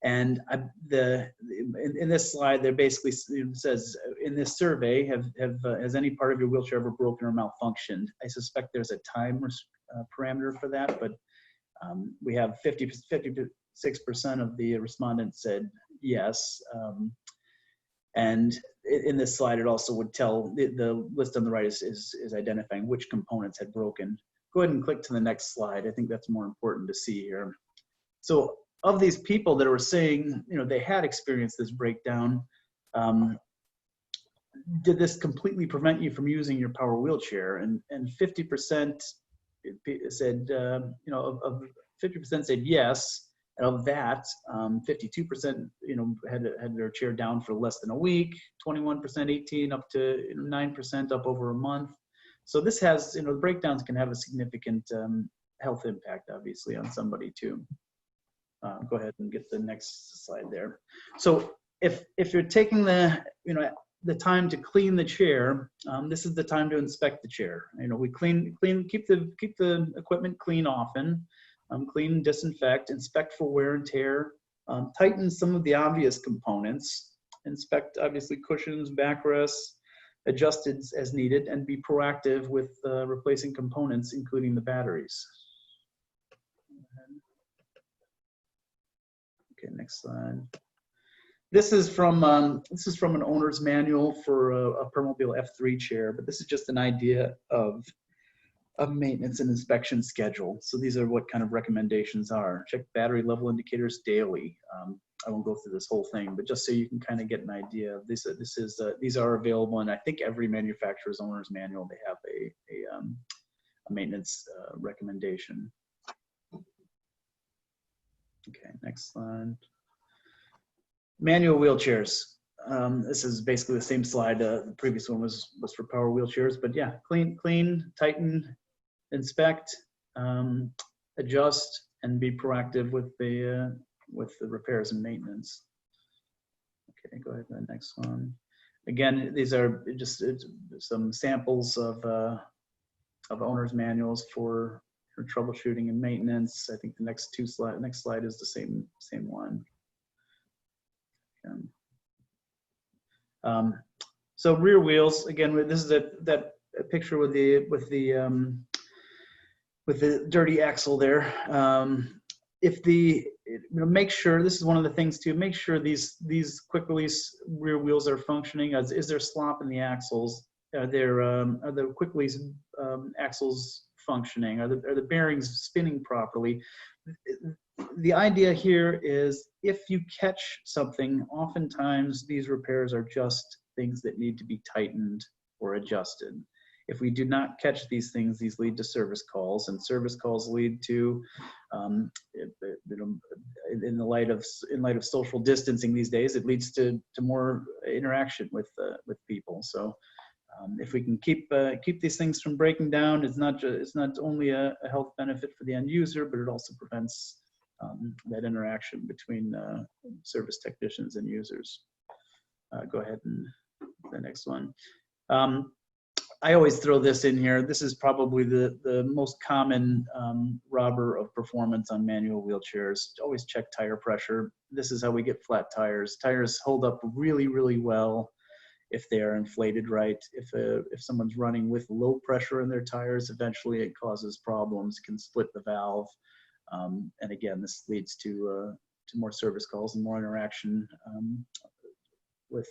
and in this slide, there basically says, in this survey, has any part of your wheelchair ever broken or malfunctioned? I suspect there's a time parameter for that, but we have 56% of the respondents said yes. And in this slide, it also would tell, the list on the right is identifying which components had broken. Go ahead and click to the next slide. I think that's more important to see here. So of these people that were saying, they had experienced this breakdown, did this completely prevent you from using your power wheelchair? And 50% said, of 50% said yes. And of that, 52%, had their chair down for less than a week, 21%, 18, up to 9%, up over a month. So this has, the breakdowns can have a significant health impact, obviously, on somebody too. Go ahead and get the next slide there. So if you're taking the time to clean the chair, this is the time to inspect the chair. We keep the equipment clean often. Clean, disinfect, inspect for wear and tear, tighten some of the obvious components, inspect obviously cushions, backrests, adjust as needed, and be proactive with replacing components, including the batteries. Okay, next slide. This is from an owner's manual for a Permobil F3 chair, but this is just an idea of maintenance and inspection schedule. So these are what kind of recommendations are. Check battery level indicators daily. I won't go through this whole thing, but just so you can kind of get an idea of this. These are available, and I think every manufacturer's owner's manual, they have a maintenance recommendation. Okay, next slide. Manual wheelchairs. This is basically the same slide. The previous one was for power wheelchairs, but yeah, clean, tighten, inspect, adjust, and be proactive with the repairs and maintenance. Okay, go ahead to the next one. Again, these are just some samples of owner's manuals for troubleshooting and maintenance. I think the next slide is the same one. So rear wheels, again, this is that picture with the dirty axle there. Make sure, this is one of the things too, make sure these quick release rear wheels are functioning. Is there slop in the axles? Are the quick release axles functioning? Are the bearings spinning properly? The idea here is if you catch something, oftentimes these repairs are just things that need to be tightened or adjusted. If we do not catch these things, these lead to service calls, and service calls lead to, in light of social distancing these days, it leads to more interaction with people. So if we can keep these things from breaking down, it's not only a health benefit for the end user, but it also prevents that interaction between service technicians and users. Go ahead and the next one. I always throw this in here. This is probably the most common robber of performance on manual wheelchairs. Always check tire pressure. This is how we get flat tires. Tires hold up really, really well if they are inflated right. If someone's running with low pressure in their tires, eventually it causes problems, can split the valve. And again, this leads to more service calls and more interaction with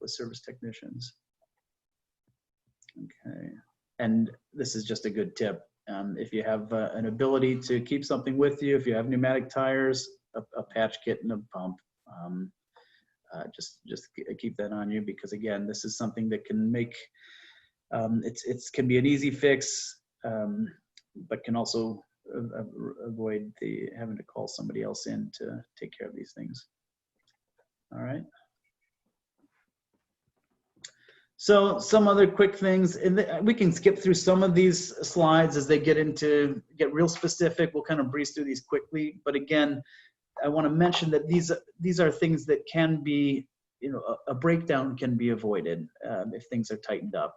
service technicians. Okay, and this is just a good tip. If you have an ability to keep something with you, if you have pneumatic tires, a patch kit and a pump, just keep that on you, because again, this is something that can make it can be an easy fix, but can also avoid having to call somebody else in to take care of these things. All right. So some other quick things, and we can skip through some of these slides as they get real specific. We'll kind of breeze through these quickly. But again, I want to mention that these are things that can be, a breakdown can be avoided if things are tightened up.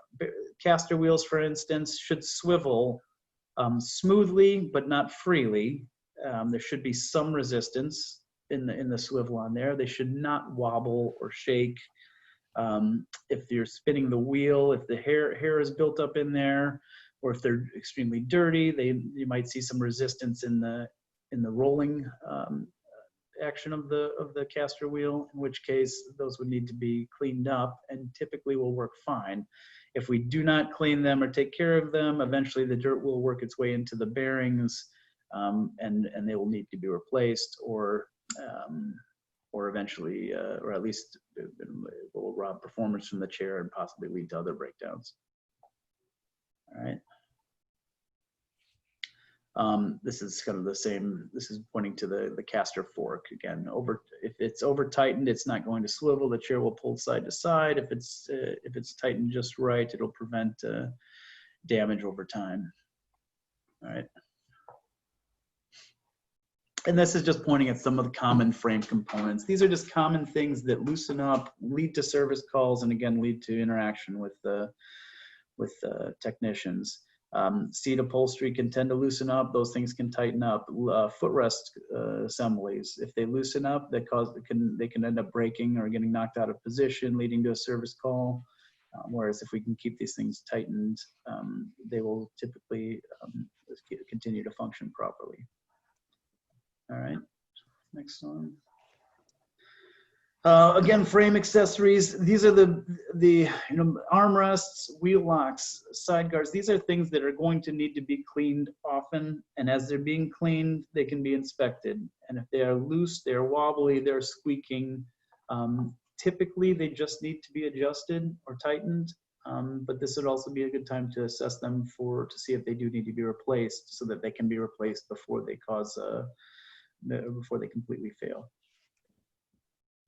Caster wheels, for instance, should swivel smoothly, but not freely. There should be some resistance in the swivel on there. They should not wobble or shake. If you're spinning the wheel, if the hair is built up in there, or if they're extremely dirty, you might see some resistance in the rolling action of the caster wheel, in which case those would need to be cleaned up and typically will work fine. If we do not clean them or take care of them, eventually the dirt will work its way into the bearings, and they will need to be replaced, or eventually, or at least it will rob performance from the chair and possibly lead to other breakdowns. All right. This is kind of the same. This is pointing to the caster fork again. If it's over tightened, it's not going to swivel. The chair will pull side to side. If it's tightened just right, it'll prevent damage over time. All right. And this is just pointing at some of the common frame components. These are just common things that loosen up, lead to service calls, and again lead to interaction with technicians. Seat upholstery can tend to loosen up; those things can tighten up. Footrest assemblies, if they loosen up, they can end up breaking or getting knocked out of position, leading to a service call. Whereas if we can keep these things tightened, they will typically continue to function properly. All right, next one. Again, frame accessories. These are the armrests, wheel locks, side guards. These are things that are going to need to be cleaned often, and as they're being cleaned, they can be inspected. And if they are loose, they're wobbly, they're squeaking, typically they just need to be adjusted or tightened. But this would also be a good time to assess them to see if they do need to be replaced, so that they can be replaced before they completely fail.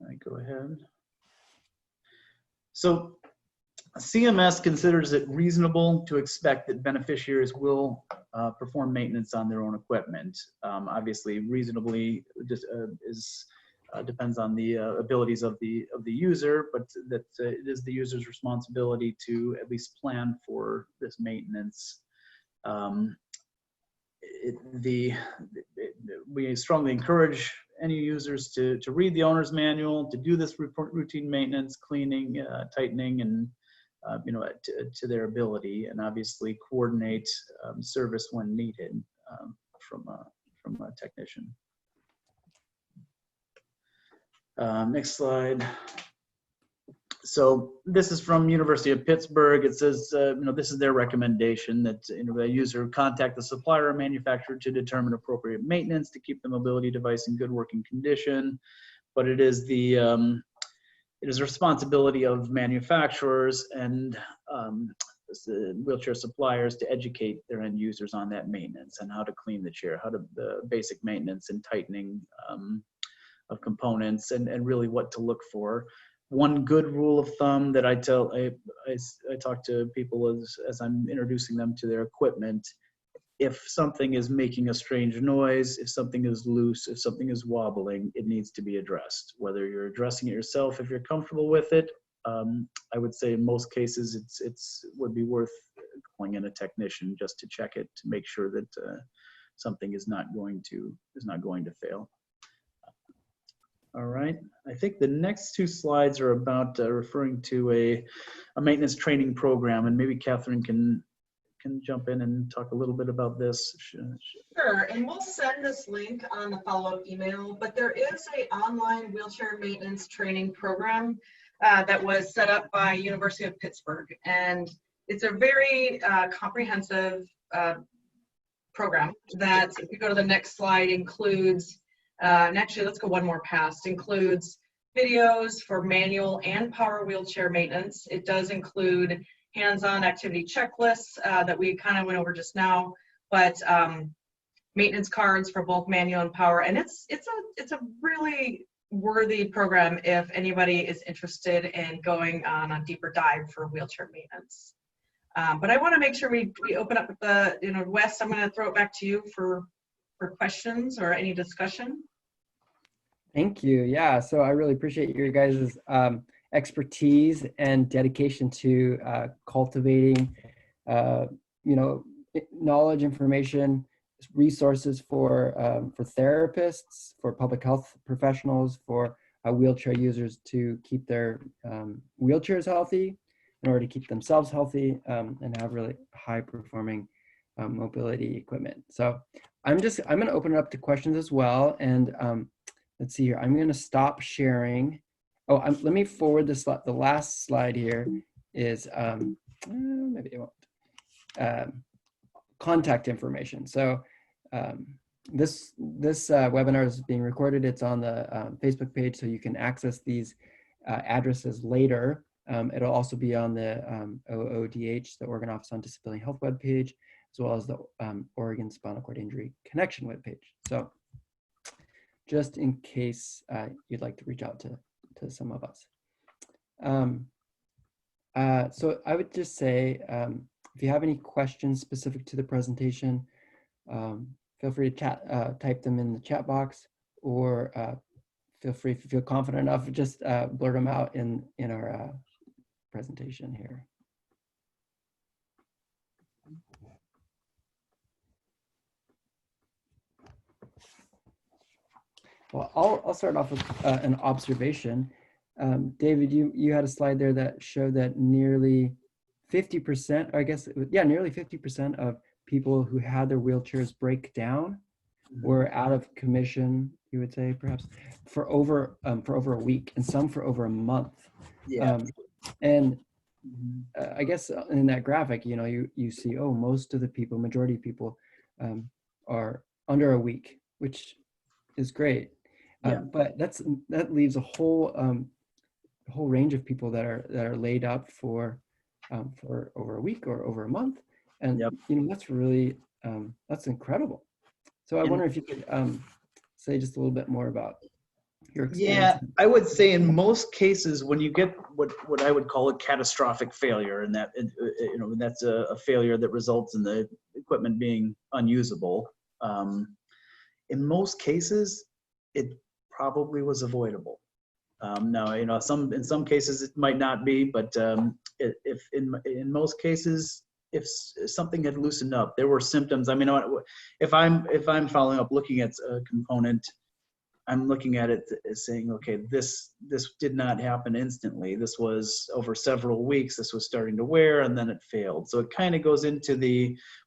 I go ahead. So CMS considers it reasonable to expect that beneficiaries will perform maintenance on their own equipment. Obviously, reasonably depends on the abilities of the user, but that it is the user's responsibility to at least plan for this maintenance. We strongly encourage any users to read the owner's manual, to do this routine maintenance, cleaning, tightening, and to their ability, and obviously coordinate service when needed from a technician. Next slide. So this is from University of Pittsburgh. It says, this is their recommendation that the user contact the supplier or manufacturer to determine appropriate maintenance to keep the mobility device in good working condition. But it is the responsibility of manufacturers and wheelchair suppliers to educate their end users on that maintenance and how to clean the chair, the basic maintenance and tightening of components, and really what to look for. One good rule of thumb that I talk to people as I'm introducing them to their equipment: if something is making a strange noise, if something is loose, if something is wobbling, it needs to be addressed. Whether you're addressing it yourself, if you're comfortable with it, I would say in most cases it's would be worth calling in a technician just to check it, to make sure that something is not going to fail. All right, I think the next two slides are about referring to a maintenance training program, and maybe Catherine can jump in and talk a little bit about this. Sure, and we'll send this link on the follow-up email, but there is an online wheelchair maintenance training program that was set up by University of Pittsburgh, and it's a very comprehensive program that, if you go to the next slide, includes and actually, let's go one more past, includes videos for manual and power wheelchair maintenance. It does include hands-on activity checklists that we kind of went over just now, but maintenance cards for both manual and power. And it's a really worthy program if anybody is interested in going on a deeper dive for wheelchair maintenance. But I want to make sure we open up the, Wes, I'm going to throw it back to you for questions or any discussion. Thank you. Yeah, so I really appreciate your guys' expertise and dedication to cultivating, knowledge, information, resources for therapists, for public health professionals, for wheelchair users to keep their wheelchairs healthy, in order to keep themselves healthy and have really high-performing mobility equipment. So I'm going to open it up to questions as well. And let's see here. I'm going to stop sharing. Oh, let me forward this. The last slide here is maybe it won't. Contact information. So this webinar is being recorded. It's on the Facebook page, so you can access these addresses later. It'll also be on the OODH, the Oregon Office on Disability Health webpage, as well as the Oregon Spinal Cord Injury Connection webpage. So just in case you'd like to reach out to some of us. So I would just say, if you have any questions specific to the presentation, feel free to type them in the chat box, or feel free, if you feel confident enough, just blurt them out in our presentation here. Well, I'll start off with an observation. David, you had a slide there that showed that nearly 50%, I guess, nearly 50% of people who had their wheelchairs break down were out of commission, you would say, perhaps, for over a week, and some for over a month. Yeah. I guess in that graphic, you see, most of the people, majority of people, are under a week, which is great. But that leaves a whole range of people that are laid up for over a week or over a month, and that's really that's incredible. So I wonder if you could say just a little bit more about your Yeah, experience? I would say in most cases, when you get what I would call a catastrophic failure, and that that's a failure that results in the equipment being unusable. In most cases, it probably was avoidable. Now, in some cases it might not be, but if in most cases, if something had loosened up, there were symptoms. I mean, if I'm following up, looking at a component, I'm looking at it as saying, okay, this did not happen instantly. This was over several weeks. This was starting to wear, and then it failed. So it kind of goes into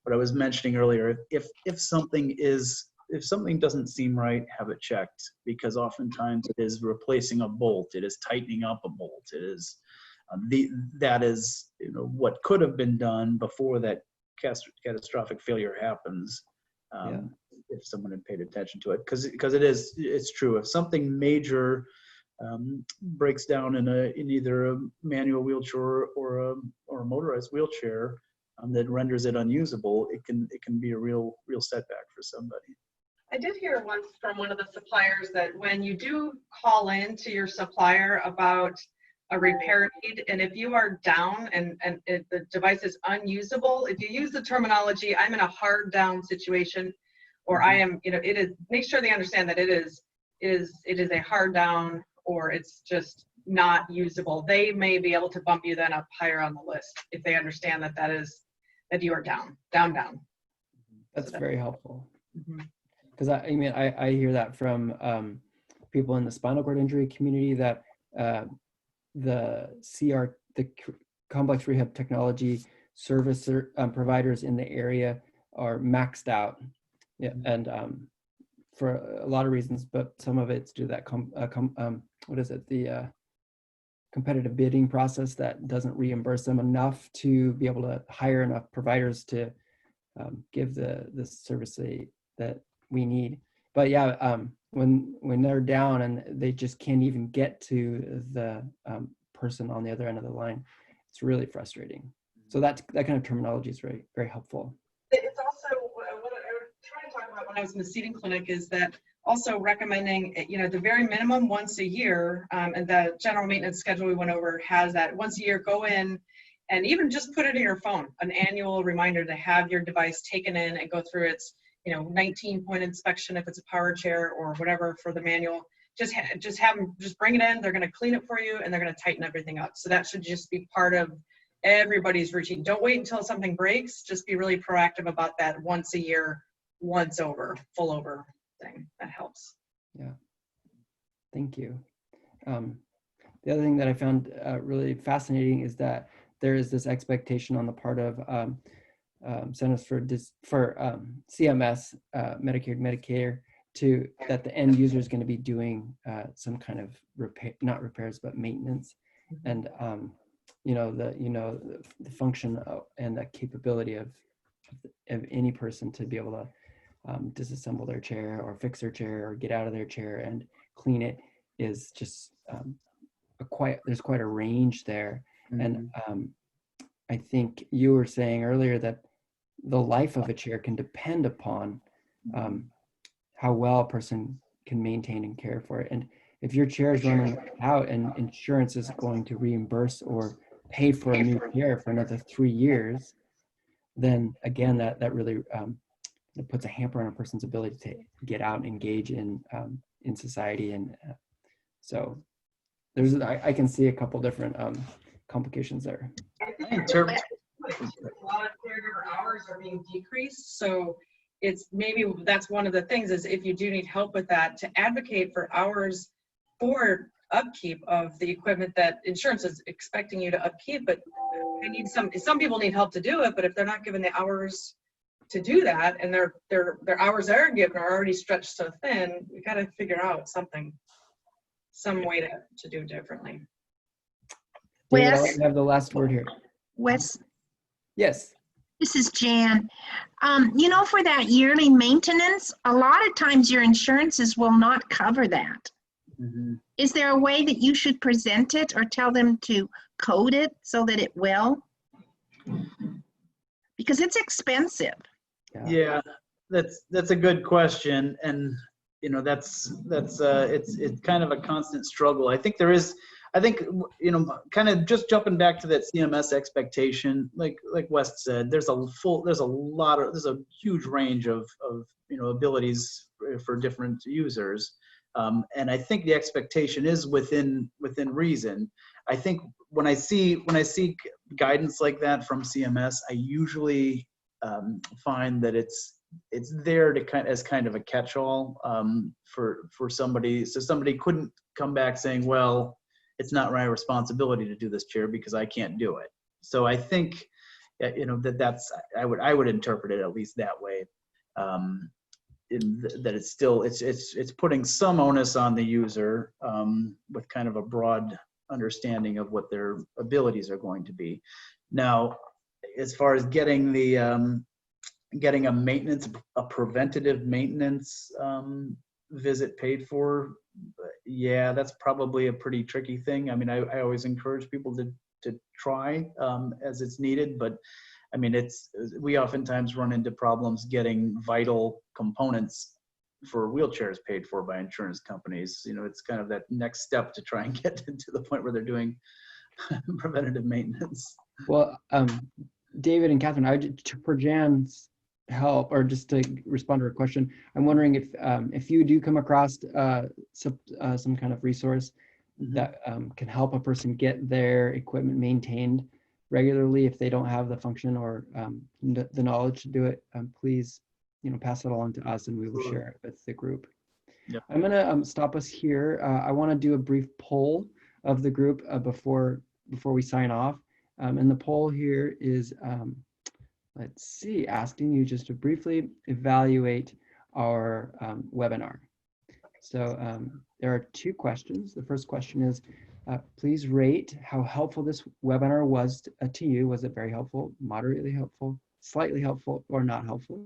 what I was mentioning earlier. If something doesn't seem right, have it checked, because oftentimes it is replacing a bolt. It is tightening up a bolt. It is that is what could have been done before that catastrophic failure happens. If someone had paid attention to it, because it's true. If something major breaks down in either a manual wheelchair or a motorized wheelchair that renders it unusable, it can be a real setback for somebody. I did hear once from one of the suppliers that when you do call in to your supplier about a repair need, and if you are down and the device is unusable, if you use the terminology, I'm in a hard down situation, or I am, it is, make sure they understand that it is a hard down, or it's just not usable. They may be able to bump you then up higher on the list if they understand that you are down. That's very helpful. Mm-hmm. Because I hear that from people in the spinal cord injury community that the complex rehab technology service providers in the area are maxed out. Yeah, and for a lot of reasons, but some of it's due to that the competitive bidding process that doesn't reimburse them enough to be able to hire enough providers to give the service that we need. But yeah, when they're down and they just can't even get to the person on the other end of the line, it's really frustrating. So that kind of terminology is very, very helpful. It's also what I was trying to talk about when I was in the seating clinic is that also recommending, the very minimum once a year, and the general maintenance schedule we went over has that once a year, go in and even just put it in your phone, an annual reminder to have your device taken in and go through its 19-point inspection if it's a power chair or whatever for the manual. Just have them bring it in. They're going to clean it for you and they're going to tighten everything up. So that should just be part of everybody's routine. Don't wait until something breaks. Just be really proactive about that once a year, once over, full over thing. That helps. Yeah. Thank you. The other thing that I found really fascinating is that there is this expectation on the part of Centers for CMS, Medicare, that the end user is going to be doing some kind of not repairs, but maintenance, and the function and the capability of any person to be able to disassemble their chair or fix their chair or get out of their chair and clean it is just there's quite a range there. And I think you were saying earlier that the life of a chair can depend upon how well a person can maintain and care for it. And if your chair is running out and insurance is going to reimburse or pay for a new chair for another 3 years, then again, that really it puts a hamper on a person's ability to get out and engage in society. And so I can see a couple different complications there. A lot of caregiver hours are being decreased, so maybe that's one of the things is if you do need help with that, to advocate for hours for upkeep of the equipment that insurance is expecting you to upkeep. But I need some people need help to do it, but if they're not given the hours to do that and their hours they're given are already stretched so thin, we got to figure out some way to do it differently. David, I'll let you have the last word here. Wes, Yes. this is Jan. For that yearly maintenance, a lot of times your insurances will not cover that. Mm-hmm. Is there a way that you should present it or tell them to code it so that it will? Because it's expensive. Yeah, that's a good question. And you know, that's it's kind of a constant struggle. I think you know, kind of just jumping back to that CMS expectation, like West said, there's a huge range of you know, abilities for different users. And I think the expectation is within reason. I think when I see guidance like that from CMS, I usually find that it's there to as kind of a catch-all for somebody. So somebody couldn't come back saying, well, it's not my responsibility to do this chair because I can't do it. So I think, you know, that's I would interpret it at least that way. That it's still it's putting some onus on the user with kind of a broad understanding of what their abilities are going to be. Now, as far as getting the getting a preventative maintenance visit paid for, yeah, that's probably a pretty tricky thing. I mean, I always encourage people to try as it's needed, but I mean, we oftentimes run into problems getting vital components for wheelchairs paid for by insurance companies. You know, it's kind of that next step to try and get to the point where they're doing preventative maintenance. Well, David and Catherine, for Jan's help, or just to respond to her question, I'm wondering if you do come across some kind of resource that can help a person get their equipment maintained regularly if they don't have the function or the knowledge to do it, please, you know, pass it along to us and we will share it with the group. Yep. I'm gonna stop us here. I want to do a brief poll of the group before we sign off. And the poll here is, let's see, asking you just to briefly evaluate our webinar. So there are 2 questions. The first question is, please rate how helpful this webinar was to you. Was it very helpful, moderately helpful, slightly helpful, or not helpful?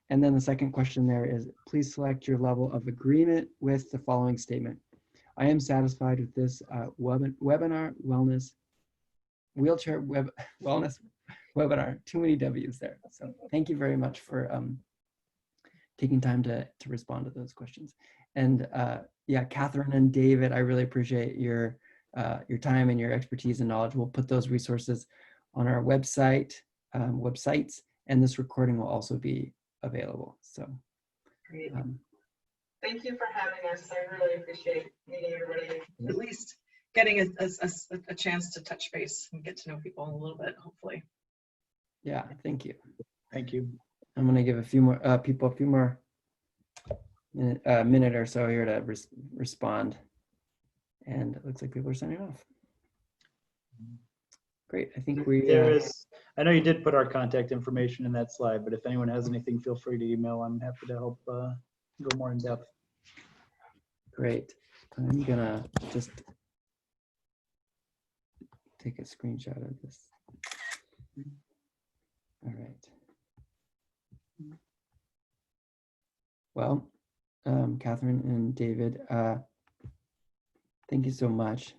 And then the second question there is, please select your level of agreement with the following statement. I am satisfied with this webinar wheelchair wellness webinar. Too many W's there. So thank you very much for taking time to respond to those questions. And yeah, Catherine and David, I really appreciate your time and your expertise and knowledge. We'll put those resources on our websites, and this recording will also be available. So Great. Thank you for having us. I really appreciate meeting everybody. At least getting a chance to touch base and get to know people a little bit, hopefully. Yeah, thank you. Thank you. I'm going to give a few more people a few more minute or so here to respond. And it looks like people are signing off. Great. I think we I know you did put our contact information in that slide, but if anyone has anything, feel free to email. I'm happy to help go more in depth. Great. I'm gonna just take a screenshot of this. All right. Well, Catherine and David, thank you so much.